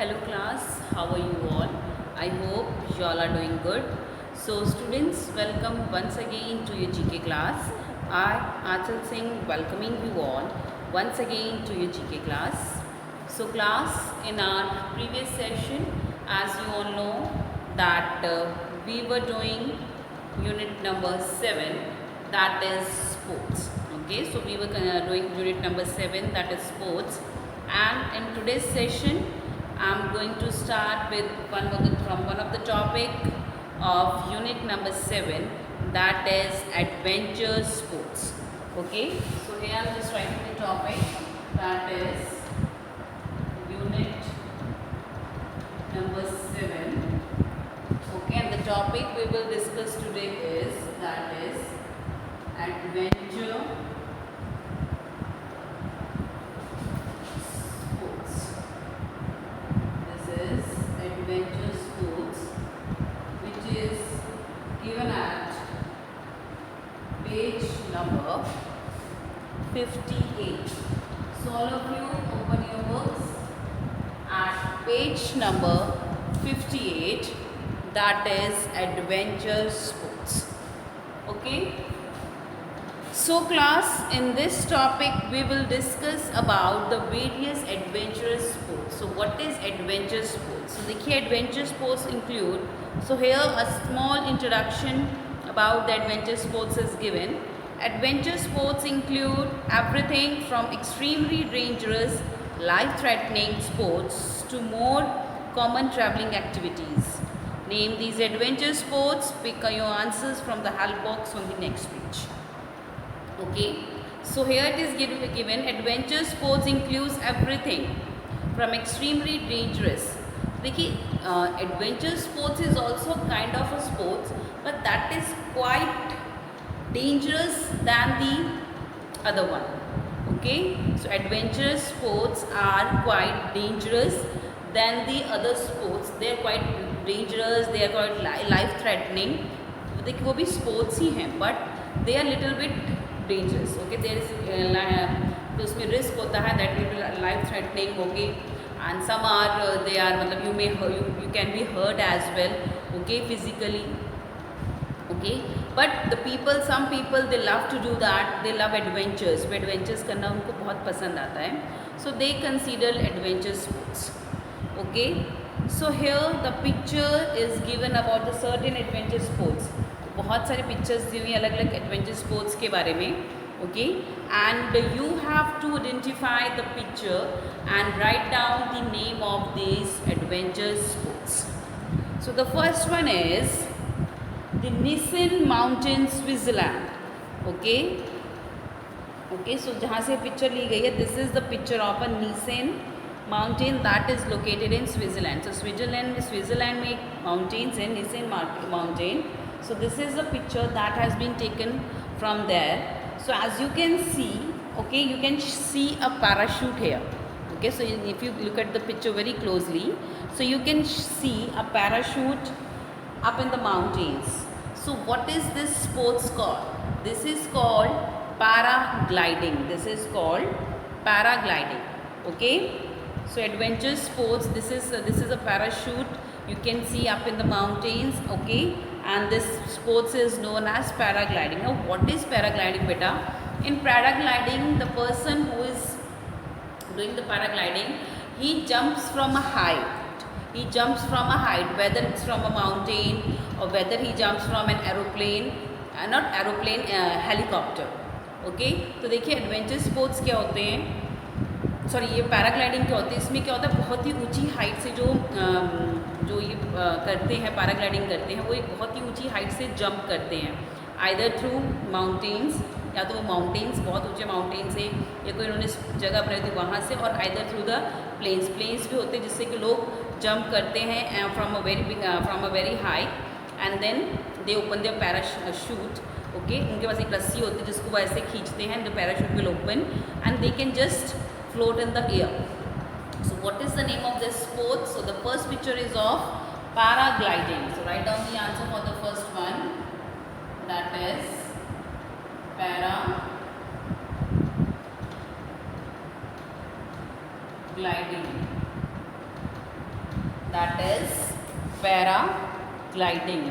Hello class, how are you all? I hope you all are doing good. So students, welcome once again to your GK class. I, Achal Singh, welcoming you all once again to your GK class. So class, in our previous session, as you all know that we were doing unit number 7, that is sports. Okay, so we were doing unit number 7, that is sports. And in today's session, I'm going to start with one of the topic of unit number 7, that is adventure sports. Okay, so here I'm just writing the topic, that is unit number 7. Okay, and the topic we will discuss today is, that is adventure sports. This is adventure sports, which is given at page number 58. So all of you open your books at page number 58, that is adventure sports. Okay. So class, in this topic we will discuss about the various adventurous sports. So what is adventure sports? So the adventure sports include, so here a small introduction about the adventure sports is given. Adventure sports include everything from extremely dangerous, life-threatening sports to more common traveling activities. Name these adventure sports, pick your answers from the help box on the next page. Okay, so here it is given adventure sports includes everything from extremely dangerous. देखिए adventure sports is also kind of a sports, but that is quite dangerous than the other one. Okay, so adventure sports are quite dangerous than the other sports. They are quite dangerous, they are quite life threatening. देखिए वो भी sports ही हैं, but they are little bit dangerous. Okay, there is तो उसमें risk होता है, that will be life threatening. Okay, and some are they are मतलब you can be hurt as well. Okay, physically. Okay, but some people they love to do that, they love adventures. वो adventures करना उनको बहुत पसंद आता है, so they consider adventure sports. Okay, so here the picture is given about the certain adventure sports. बहुत सारे pictures दी हुई अलग अलग एडवेंचर स्पोर्ट्स के बारे में. Okay, and you have to identify the picture and write down the name of this adventure sports. So the first one is the Niesen mountain Switzerland. Okay okay, so जहाँ से picture ली गई है, this is the picture of a Niesen mountain that is located in Switzerland. So Switzerland में एक mountains है, Niesen mountain. So this is a picture that has been taken from there. So as you can see, okay, you can see a parachute here. Okay, so if you look at the picture very closely, so you can see a parachute up in the mountains. So what is this sports called? This is called paragliding. This is called paragliding. Okay, so adventure sports, this is a parachute you can see up in the mountains. Okay, and this sports is known as paragliding. Now what is paragliding beta? In paragliding, the person who is doing the paragliding, he jumps from a height. He jumps from a height, whether it's from a mountain or whether he jumps from an aeroplane, not aeroplane, helicopter. Okay, तो देखिए adventure sports क्या होते हैं, sorry ये paragliding क्या होती है. इसमें क्या होता है, बहुत ही ऊंची हाइट से जो ये करते हैं, पैराग्लाइडिंग करते हैं, वो एक बहुत ही ऊंची हाइट से जंप करते हैं, आइदर थ्रू माउंटेन्स, या तो वो माउंटेन्स बहुत ऊंचे माउंटेन्स से या कोई उन्होंने जगह बनाई थी वहाँ से, और आइदर थ्रू द प्लेन्स भी होते हैं जिससे कि लोग जंप करते हैं from a very high, and then they open their parachute. Okay, उनके पास एक रस्सी होती है जिसको वो ऐसे खींचते हैं, the parachute will open and they can just float in the air. So what is the name of this sport? So the first picture is of paragliding. So write down the answer for the first one, that is paragliding. that is paragliding. Gliding,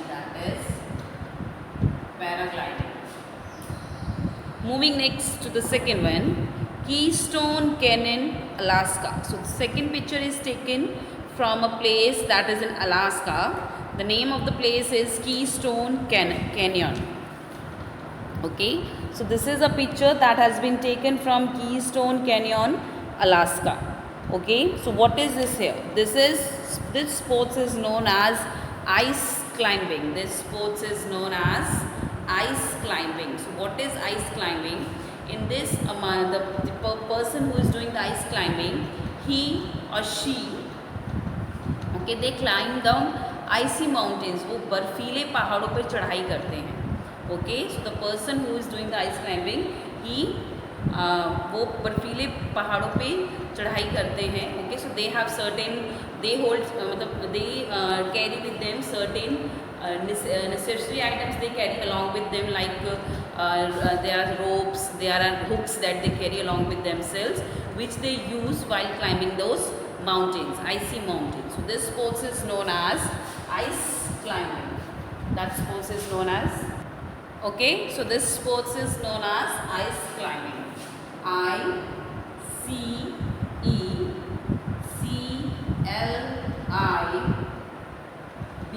that is paragliding. Moving next to the second one, Keystone Canyon, Alaska. So the second picture is taken from a place that is in Alaska. The name of the place is Keystone Canyon. Okay, so this is a picture that has been taken from Keystone Canyon, Alaska. Okay, so what is this here? This sports is known as ice climbing. This sports is known as ice climbing. So what is ice climbing? In this, the person who is doing the ice climbing, he or she, okay, they climb down icy mountains. वो बर्फीले पहाड़ों पर चढ़ाई करते हैं. Okay, so the person who is doing the ice climbing, he वो बर्फीले पहाड़ों पे चढ़ाई करते हैं. Okay, so they have certain, they hold मतलब they carry with them certain necessary items they carry along with them, like there are ropes, there are hooks that they carry along with themselves, which they use while climbing those mountains, icy mountains. So this sports is known as ice climbing. That sports is known as, okay, so this sports is known as ice climbing. I C E C L I B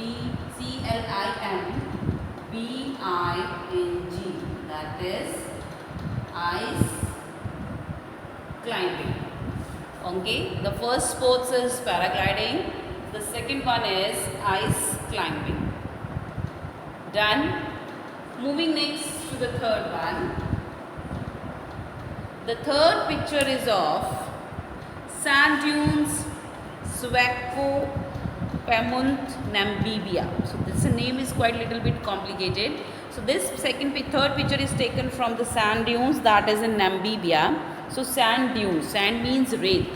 C L I M B I N G. That is ice climbing. Okay, the first sports is paragliding. The second one is ice climbing. Done. Moving next to the third one. The third picture is of sand dunes, Swakop, Pamunt, Namibia. So this name is quite a little bit complicated. So this third picture is taken from the sand dunes that is in Namibia. So sand dunes, sand means wraith.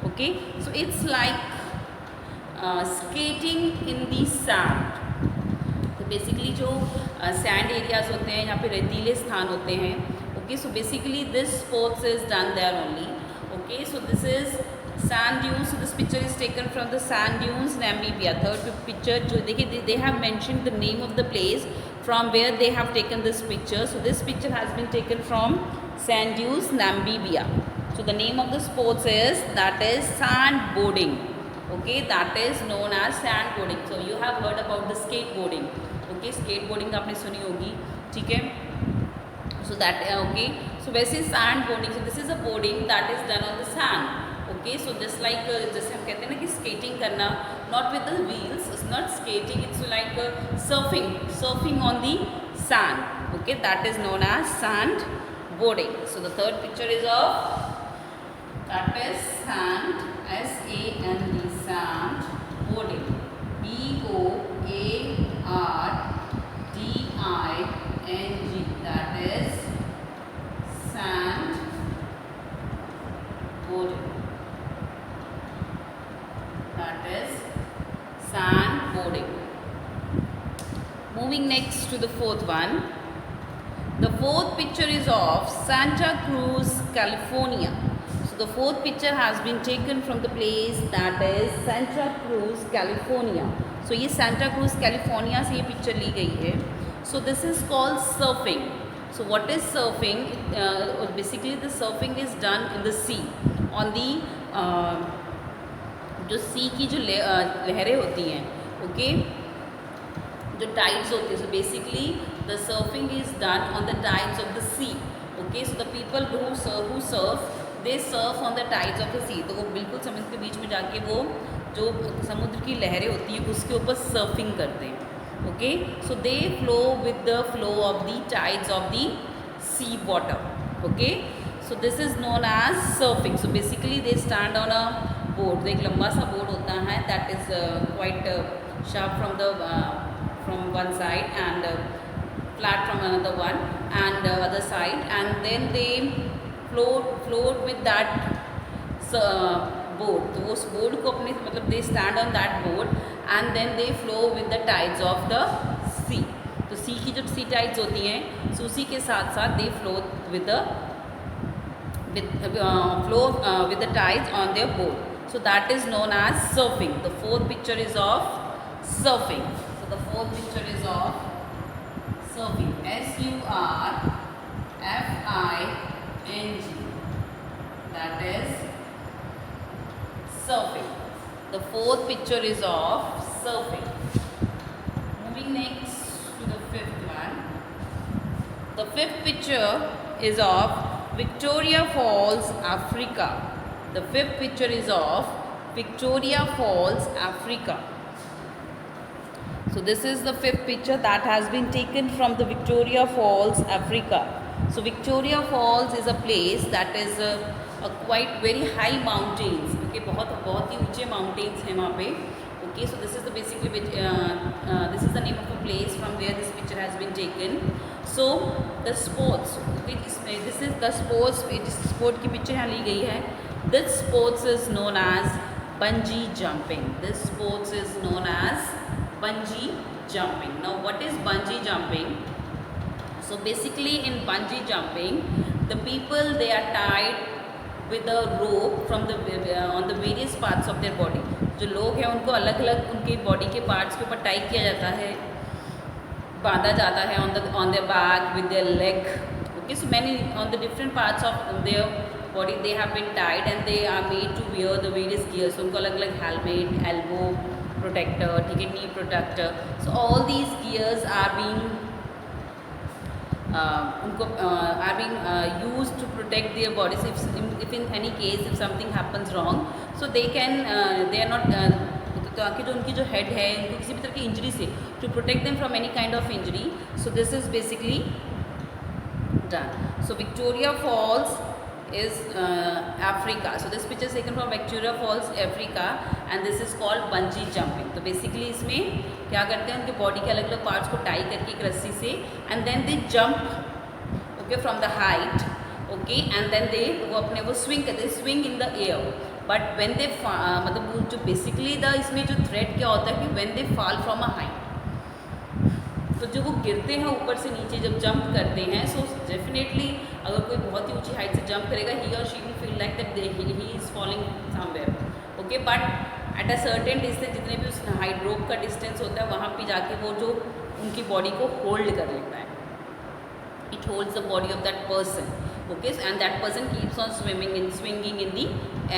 Okay, so it's like skating in the sand. तो basically जो sand areas होते हैं, यहाँ पे रेतीले स्थान होते हैं. Okay, so basically this sports is done there only. Okay, so this is sand dunes. So this picture is taken from the sand dunes Namibia. Third picture जो देखिए, they have mentioned the name of the place from where they have taken this picture. So this picture has been taken from sand dunes, Namibia. So the name of the sports is, that is sandboarding. Okay, that is known as sandboarding. So you have heard about the skateboarding. Okay, skateboarding आपने सुनी होगी, ठीक है. So that okay. So वैसे sandboarding. So this is a boarding that is done on the sand. Okay, so just like जैसे हम कहते हैं ना कि skating करना, not with the wheels. It's not skating. It's like surfing on the sand. Okay, that is known as sand boarding. So the third picture is of, that is sand, S-A-N-D, sand boarding, B-O-A-R-D-I-N-G, that is sand boarding. That is sand boarding. Moving next to the fourth one. The fourth picture is of Santa Cruz, California. So the fourth picture has been taken from the place that is Santa Cruz, California. So ये Santa Cruz, California से ये picture ली गई है. So this is called surfing. So what is surfing? Basically the surfing is done in the sea, on the जो sea की जो लहरें होती हैं, okay, जो tides होती हैं. So basically the surfing is done on the tides of the sea. Okay, so the people who surf, they surf on the tides of the sea. तो वो बिल्कुल समुद्र के बीच में जाके वो जो समुद्र की लहरें होती हैं उसके ऊपर सर्फिंग करते हैं. Okay, so they flow with the flow of the tides of the sea water. Okay, so this is known as surfing. So basically they stand on a board. एक लंबा सा बोर्ड होता है that is quite sharp from one side and flat from another one, and other side, and then they float with that board. तो उस board को अपने मतलब they stand on that board and then they flow with the tides of the sea. तो sea की जो sea tides होती हैं, so उसी के साथ साथ they float with the tides on their board. So that is known as surfing. The fourth picture is of surfing. So the fourth picture is of surfing. S-U-R-F-I-N-G. That is surfing. The fourth picture is of surfing. Moving next to the fifth one. The fifth picture is of Victoria Falls, Africa. The fifth picture is of Victoria Falls, Africa. So this is the fifth picture that has been taken from the Victoria Falls, Africa. So Victoria Falls is a place that is a quite very high mountains. Okay, बहुत ही ऊंचे mountains हैं वहाँ पे. Okay, so this is the basically this is the name of a place from where this picture has been taken. So the sports. Okay, this is the sports. जिस sport की picture यहाँ ली गई है. This sports is known as bungee jumping. This sports is known as bungee jumping. Now what is bungee jumping? So basically in bungee jumping, the people they are tied with a rope from the on the various parts of their body. जो लोग हैं उनको अलग अलग उनके body के parts के ऊपर टाई किया जाता है, बांधा जाता है on their back with their leg. Okay, so many on the different parts of their body they have been tied and they are made to wear the various gears. So उनको अलग अलग helmet, elbow protector, ठीक है, knee protector. So all these gears are being used to protect their bodies if in any case if something happens wrong, so they can they are not ताकि जो उनकी जो head है उनको किसी भी तरह की इंजरी से to protect them from any kind of injury. So this is basically done. So Victoria Falls is Africa. So this picture is taken from Victoria Falls, Africa, and this is called bungee jumping. तो basically इसमें क्या करते हैं, उनके body के अलग अलग parts को टाई करके एक रस्सी से and then they jump, okay, from the height, okay, and then they वो अपने वो swing करते हैं, swing in the air. But when they मतलब जो basically the इसमें जो threat क्या होता है कि when they fall from a height, तो जो वो गिरते हैं ऊपर से नीचे जब जंप करते हैं, सो डेफिनेटली अगर कोई बहुत ही ऊंची हाइट से जंप करेगा ही और she will feel like that he is falling somewhere. Okay, but at a certain distance, जितने भी उस हाइट रोप का डिस्टेंस होता है वहाँ पे जाके वो जो उनकी बॉडी को होल्ड कर लेता है. It holds the body of that person. Okay, and that person keeps on swimming in swinging in the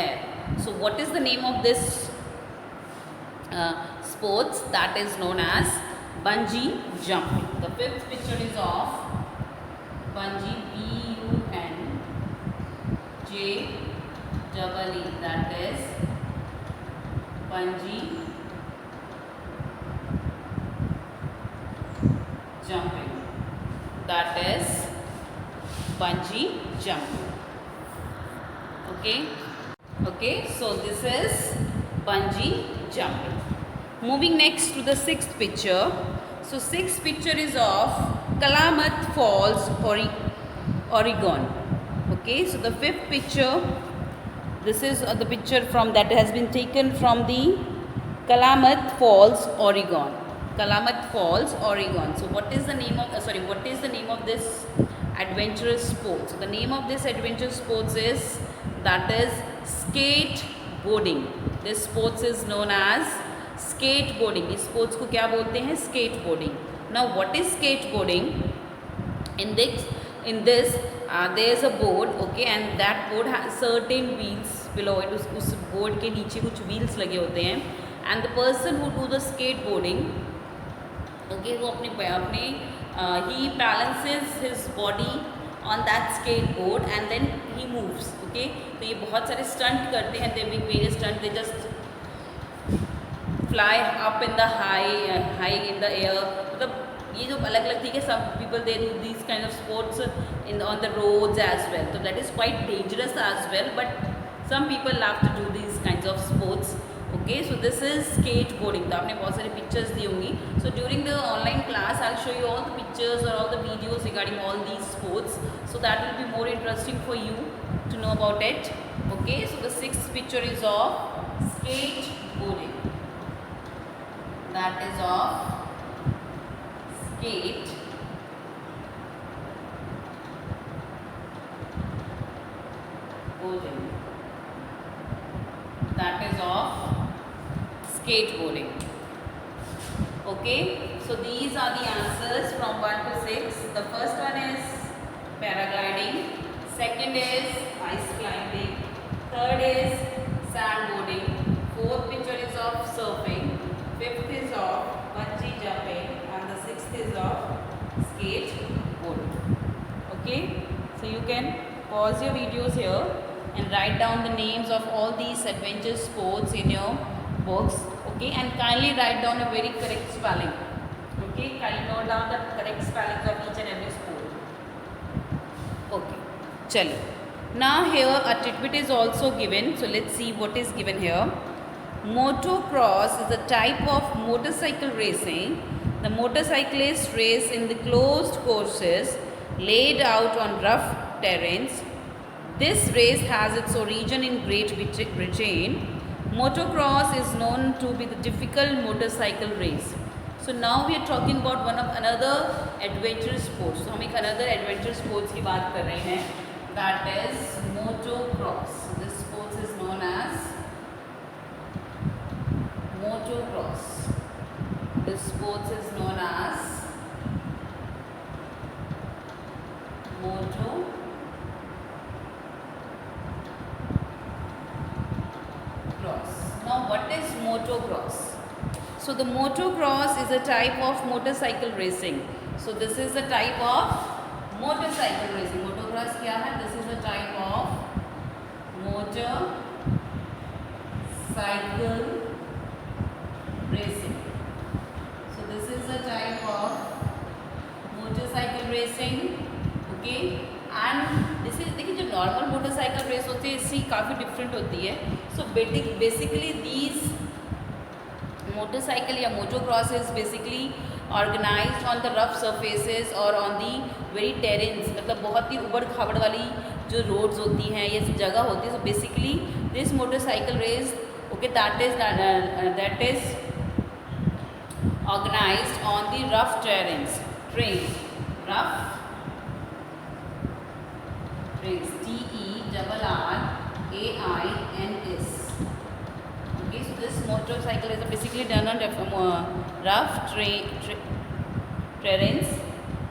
air. So what is the name of this sports? That is known as bungee jumping. The fifth picture is of bungee, B-U-N-J-E-E. That is bungee jumping. That is bungee jumping. Okay. Okay, so this is bungee jumping. Moving next to the sixth picture. So sixth picture is of Klamath Falls, Oregon. Okay, so the fifth picture, this is the picture from that has been taken from the Klamath Falls, Oregon. Klamath Falls, Oregon. So what is the name of what is the name of this adventurous sport? So the name of this adventurous sports is skateboarding. This sports is known as skateboarding. इस sports को क्या बोलते हैं? Skateboarding. Now what is skateboarding? In this there is a board, okay, and that board has certain wheels below it. उस board के नीचे कुछ wheels लगे होते हैं, and the person who do the skateboarding, okay, वो अपने he balances his body on that skateboard and then he moves. Okay, तो ये बहुत सारे stunt करते हैं. They make various stunt. They just fly up in the high in the air. मतलब ये जो अलग अलग, ठीक है, some people they do these kind of sports on the roads as well. So that is quite dangerous as well, but some people love to do these kinds of sports. Okay, so this is skateboarding. तो आपने बहुत सारे pictures दी होंगी. So during the online class, I'll show you all the pictures or all the videos regarding all these sports. So that will be more interesting for you to know about it. Okay, so the sixth picture is of skateboarding. That is of skateboarding. that is of skateboarding. Okay, so these are the answers from 1 to 6. The first one is paragliding, second is ice climbing, third is sandboarding, fourth picture is of surfing, fifth is of bungee jumping, and the sixth is of skateboarding. Okay, so you can pause your videos here and write down the names of all these adventure sports in your books. Okay, and kindly write down a very correct spelling. Okay, kindly note down the correct spellings of each and every sport. Okay, chalo. Now here a tidbit is also given, so let's see what is given here. Motocross is a type of motorcycle racing. The motorcyclists race in the closed courses laid out on rough terrains. This race has its origin in Great Britain. Motocross is known to be the difficult motorcycle race. So now we are talking about another adventure sports. So हम एक another adventure sports की बात कर रहे हैं. That is motocross. This sports is known as motocross. This sports is known as motocross. Now what is motocross? So the motocross is a type of motorcycle racing. So this is a type of motorcycle racing. Motocross क्या है? This is a type of motorcycle racing. So this is a type of motorcycle racing. Okay, and this is देखिए जो normal motorcycle race होती है इससे काफ़ी different होती है. So basically these motorcycle या motocross is basically organized on the rough surfaces or on the very terrains. मतलब बहुत ही उबड़ खाबड़ वाली जो roads होती हैं ये जगह होती है. So basically this motorcycle race, okay, that is organized on the rough terrains. Rough trains. TERRAINS. Okay, so this motorcycle is basically done on rough terrains.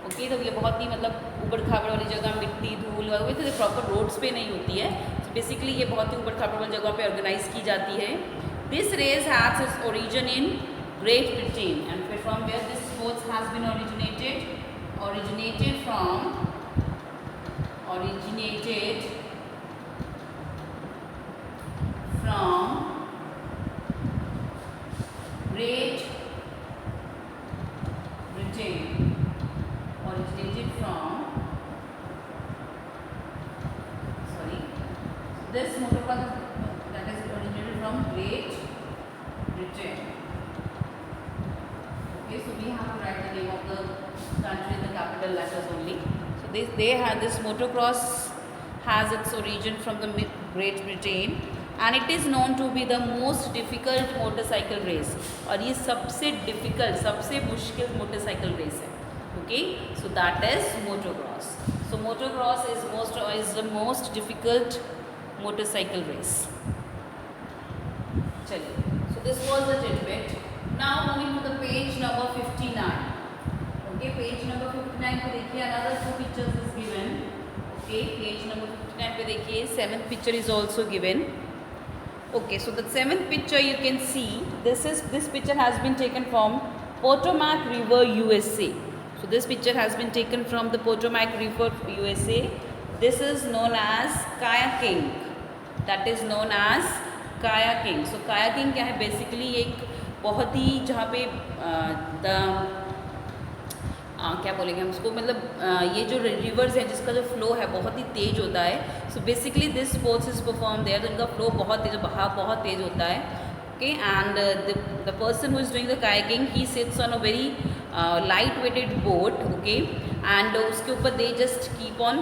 Okay, तो ये बहुत ही मतलब उबड़ खाबड़ वाली जगह, मिट्टी धूल वगैरह तो प्रॉपर रोड्स पे नहीं होती है. So basically ये बहुत ही उबड़ खाबड़ वाली जगह पे ऑर्गेनाइज की जाती है. This race has its origin in Great Britain, and from where this sports has been originated from Great Britain. This motocross that is originated from Great Britain. Okay, so we have to write the name of the country in the capital letters only. So this motocross has its origin from the Great Britain, and it is known to be the most difficult motorcycle race. और ये सबसे difficult, सबसे मुश्किल motorcycle race है. Okay, so that is motocross. So motocross is the most difficult motorcycle race. चलिए, so this was the tidbit. Now moving to the page number 59. Okay, page number 59 पे देखिए another two pictures is given. Okay, page number 59 पे देखिए 7th picture is also given. Okay, so the 7th picture you can see this picture has been taken from Potomac River, USA. So this picture has been taken from the Potomac River, USA. This is known as kayaking. That is known as kayaking. So kayaking क्या है? Basically एक बहुत ही जहाँ पे क्या बोलेंगे हम उसको, मतलब ये जो रिवर्स है जिसका जो फ्लो है बहुत ही तेज़ होता है. So basically this sports is perform there, तो इनका फ्लो बहुत तेज़, बहाव बहुत तेज़ होता है. Okay, and the person who is doing the kayaking he sits on a very light weighted boat. Okay, and उसके ऊपर दे जस्ट कीप ऑन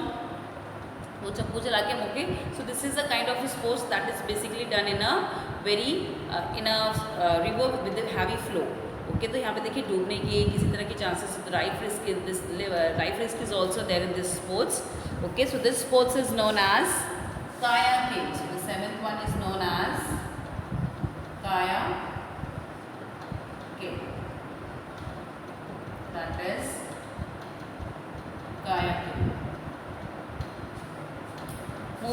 वो चप्पू चला के okay. So this is a kind of sports that is basically done in a very river with heavy flow. Okay, तो यहाँ पे देखिए डूबने की किसी तरह की chances, life risk is also there in this sports. Okay, so this sports is known as kayaking. So the 7th one is known as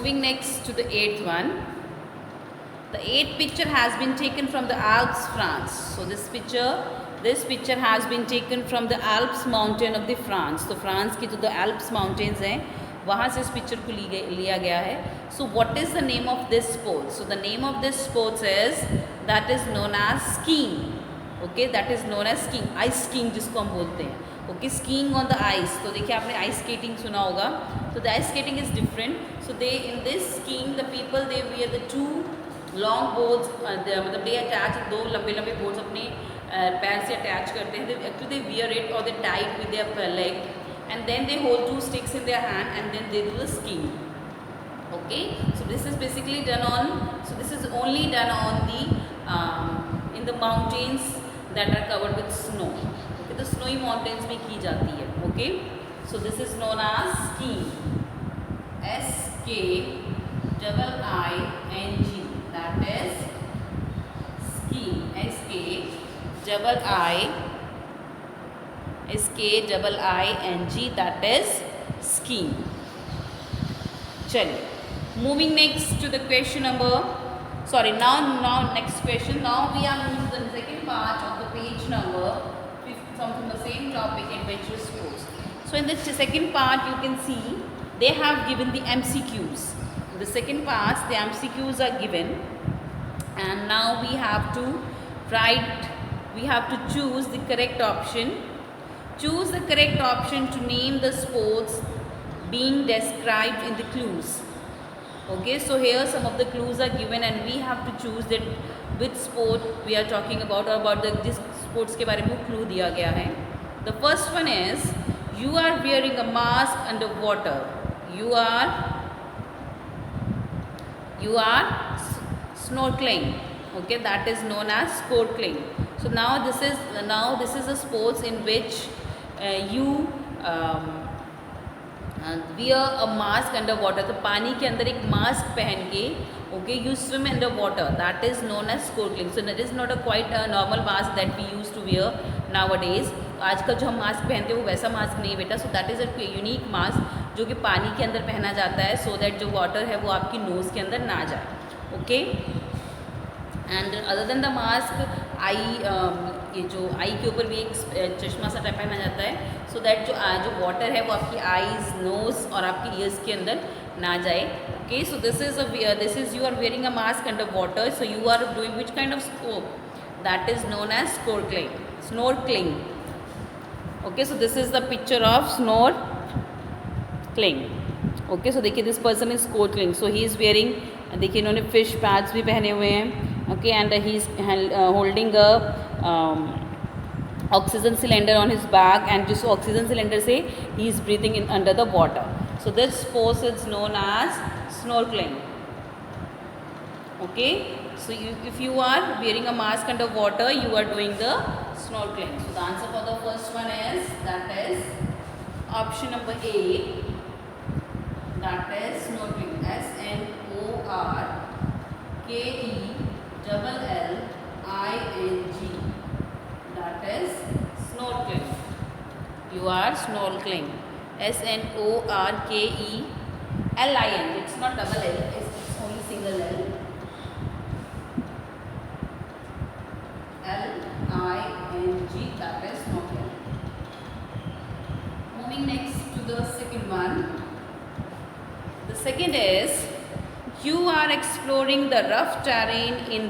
moving next to the eighth one. The eighth picture has been taken from the Alps, France. So this picture has been taken from the Alps mountain of the France. तो France की जो the Alps mountains हैं वहाँ से इस picture को लिया गया है. So what is the name of this sport? So the name of this sport is that is known as skiing. Okay, that is known as skiing. Ice skiing जिसको हम बोलते हैं. Okay, skiing on the ice. तो देखिए आपने ice skating सुना होगा. So the ice skating is different. So they in this skiing the people they wear the two long boards मतलब दे अटैच दो लंबे लंबे बोर्ड्स अपने पैर से अटैच करते हैं. एक्चुअली दे वियर इट और they tight with their leg and then they hold two sticks in their hand and then they do the skiing. Okay, so this is basically done on, so this is only done on the in the mountains that are covered with snow. Okay, the snowy mountains में की जाती है. Okay, so this is known as skiing. SKIING, that is skiing. SKIING, that is skiing. चलिए, moving next to the question number, sorry, now next question. Now we are moving to the second part of the page number from the same topic, adventurous sports. So in the second part you can see they have given the MCQs. In the second part the MCQs are given and now we have to choose the correct option. Choose the correct option to name the sports being described in the clues. Okay, so here some of the clues are given and we have to choose that which sport we are talking about or about the जिस sports के बारे में clue दिया गया है. The first one is you are wearing a mask underwater. You are snorkeling. Okay, that is known as snorkeling. So now this is a sports in which you wear a mask under water. तो पानी के अंदर एक mask पहन के okay you swim under water, that is known as snorkeling. So that is not a quite a normal mask that we used to wear nowadays. आजकल जो हम मास्क पहनते हैं वो वैसा मास्क नहीं बेटा. So that is a unique mask जो कि पानी के अंदर पहना जाता है so that जो वाटर है वो आपकी नोज़ के अंदर ना जाए. Okay, and other than the mask ये जो आई के ऊपर भी एक चश्मा सा टाइप पहना जाता है सो दैट जो वाटर है वो आपकी आईज नोज और आपकी ईयर्स के अंदर ना जाए. Okay, so this is you are wearing a mask under water. So you are doing which kind of sport that is known as snorkelling. Okay, so this is the picture of snorkelling. Okay, so देखिए this person is snorkelling. So he is wearing, देखिए इन्होंने fish pads भी पहने हुए हैं. Okay, and he is holding a oxygen cylinder on his back and जिस oxygen cylinder से he is breathing in under the water. So this sport is known as snorkeling. Okay, so if you are wearing a mask under water, you are doing the snorkeling. So the answer for the first one is option number A, that is snorkeling. SNORKELLING, that is snorkeling. You are snorkeling. SNORKELING. It's not double L, it's only single L. LING, that is snorkeling. Moving next to the second one. The second is you are exploring the rough terrain in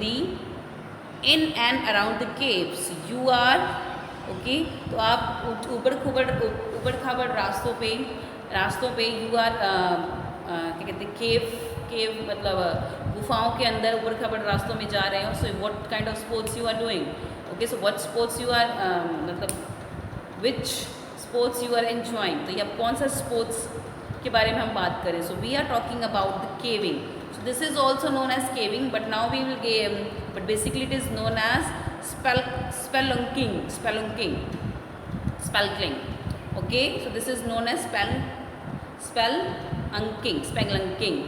and around the caves. You are okay, तो आप ऊबड़ खाबड़ रास्तों पे you are क्या कहते हैं केव मतलब गुफाओं के अंदर ऊबड़ खाबड़ रास्तों में जा रहे हो. So what kind of sports you are doing. Okay, so what sports you are मतलब which sports you are enjoying. तो ये अब कौन सा स्पोर्ट्स के बारे में हम बात करें. So we are talking about the caving. So this is also known as caving, but now we will but basically it is known as spelunking. Okay, so this is known as spelunking.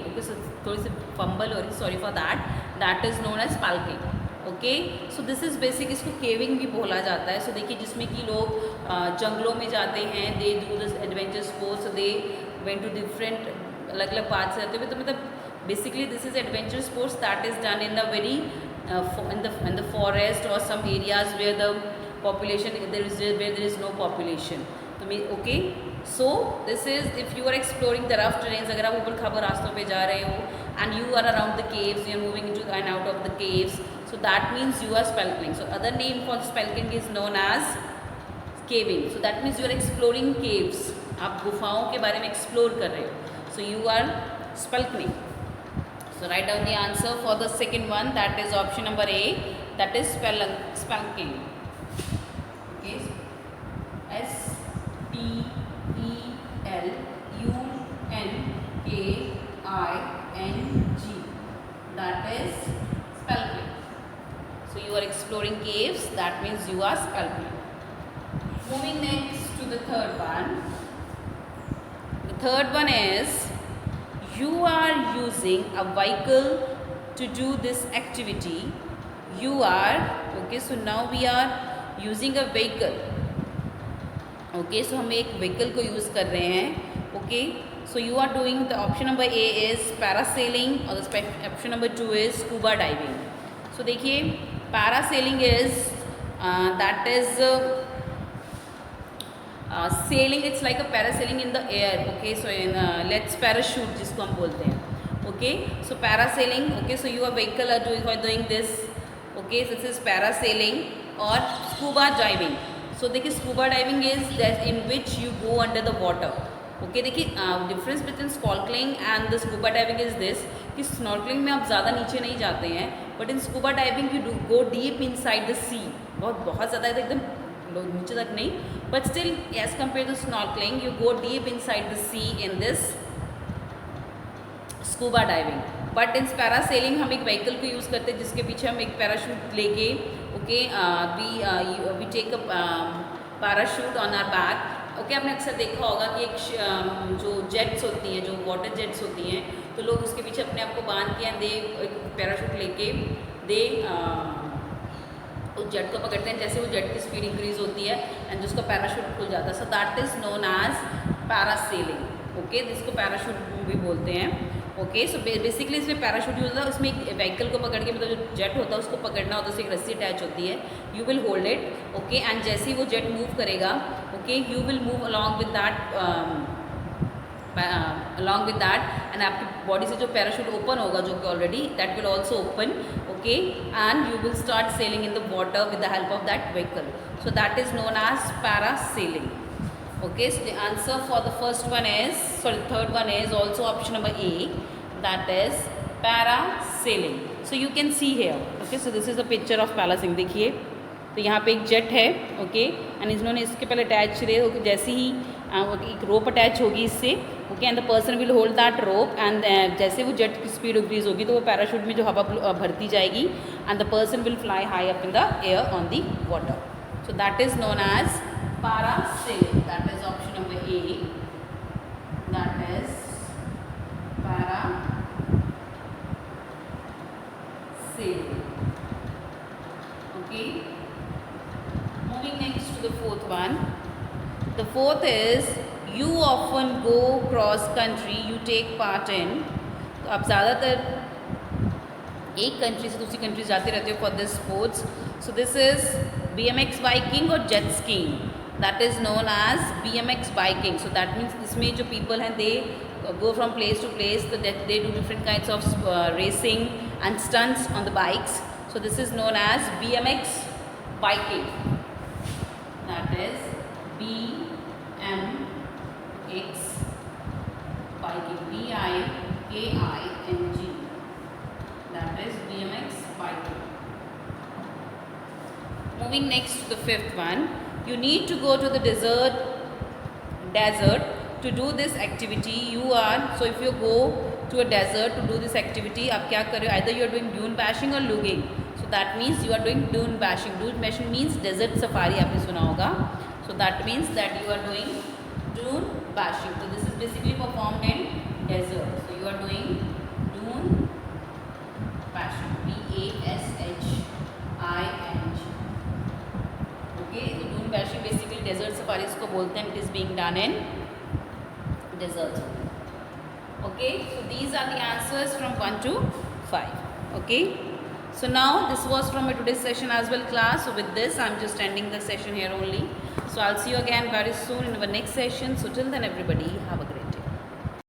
Okay, so थोड़ी सी fumble हो रही, sorry for that. That is known as spelunking. Okay, so this is basic, इसको caving भी बोला जाता है. So देखिए जिसमें कि लोग जंगलों में जाते हैं, they do this adventure sports, so they went to different अलग अलग पार्ट से जाते हुए. तो मतलब Basically this is adventure sports that is done in the very in the forest or some areas where the population where there is no population. तो मैं okay, so this is if you are exploring the rough terrains, अगर आप ऊबड़ खाबड़ रास्तों पे जा रहे हो and you are around the caves, you are moving into and out of the caves, so that means you are spelunking. So other name for spelunking is known as caving. So that means you are exploring caves, आप गुफाओं के बारे में explore कर रहे हो, so you are spelunking. So write down the answer for the second one, that is option number A, that is spelunking. Okay, S P E L U N K I N G, that is spelunking. So you are exploring caves, that means you are spelunking. Moving next to the third one. The third one is you are using a vehicle to do this activity. You are, okay, so now we are using a vehicle. Okay, so हम एक vehicle को use कर रहे हैं. Okay, so you are doing the option number A is parasailing और the option number 2 is scuba diving. So देखिए parasailing is that is sailing, it's like a parasailing in the air. Okay, so in let's parachute जिसको हम बोलते हैं. Okay, so parasailing. Okay, so your vehicle are doing this. Okay, so this is parasailing or scuba diving. So देखिए scuba diving is that in which you go under the water. Okay, देखिए difference between snorkeling and the scuba diving is this कि snorkeling में आप ज़्यादा नीचे नहीं जाते हैं, but in scuba diving you do go deep inside the sea. बहुत ज़्यादा एकदम नीचे तक नहीं, but still as compared to snorkeling you go deep inside the sea in this scuba diving. But in parasailing हम एक vehicle को use करते हैं जिसके पीछे हम एक parachute लेके, okay, we take a parachute on our back. Okay, आपने अक्सर देखा होगा कि एक जो jets होती हैं, जो water jets होती हैं, तो लोग उसके पीछे अपने आप को बांध के दे एक parachute लेके दे उस जेट को पकड़ते हैं. जैसे वो जेट की स्पीड इंक्रीज होती है एंड जिसका पैराशूट खुल जाता है, so that is known as parasailing. Okay, जिसको पैराशूट भी बोलते हैं. ओके, सो बेसिकली इसमें पैराशूट यूज होता है, उसमें एक व्हीकल को पकड़ के, मतलब जो जेट होता है उसको पकड़ना होता है, उससे एक रस्सी अटैच होती है. You will hold it. Okay, and जैसे ही वो जेट मूव करेगा, okay, you will move along with that and आपकी बॉडी से जो पैराशूट ओपन होगा, जो कि already that will also open. Okay, and you will start sailing in the water with the help of that vehicle. So that is known as parasailing. Okay, so the answer for the first one is, sorry, third one is also option number A, that is parasailing. So you can see here. Okay, so this is a picture of parasailing. देखिए, तो यहाँ पे एक jet है. Okay, and इन्होंने इसके पहले attach रहे. ओके, जैसे ही एक रोप अटैच होगी इससे. Okay, and the person will hold that rope and जैसे वो जेट की स्पीड इंक्रीज होगी तो वो पैराशूट में जो हवा भरती जाएगी and the person will fly high up in the air on the water. So that is known as parasailing. That is option number A, that is parasailing. Okay, moving next to the fourth one. The fourth is you often go cross country, you take part in. तो आप ज़्यादातर एक country से दूसरी country जाते रहते हो for this sports. So this is BMX biking और jet skiing, that is known as BMX biking. So that means इसमें जो पीपल हैं दे go from place to place, so that they do different kinds of racing and stunts on the bikes. So this is known as BMX biking, that is BMX biking, BIKING, that is BMX biking. Moving next to the fifth one, you need to go to the desert to do this activity. You are, so if you go to a desert to do this activity, आप क्या कर रहे हो? Either you are doing dune bashing or lugging. So that means you are doing dune bashing. Dune bashing means desert safari, आपने सुना होगा. So that means that you are doing dune bashing. So this is basically performed in desert. So you are doing dune bashing, BASHING. Okay, so dune bashing basically desert safaris को बोलते हैं. It is being done in deserts. Okay, so these are the answers from 1 to 5. Okay, so now this was from my today's session as well, class. So with this I'm just ending the session here only. So I'll see you again very soon in our next session. So till then everybody have a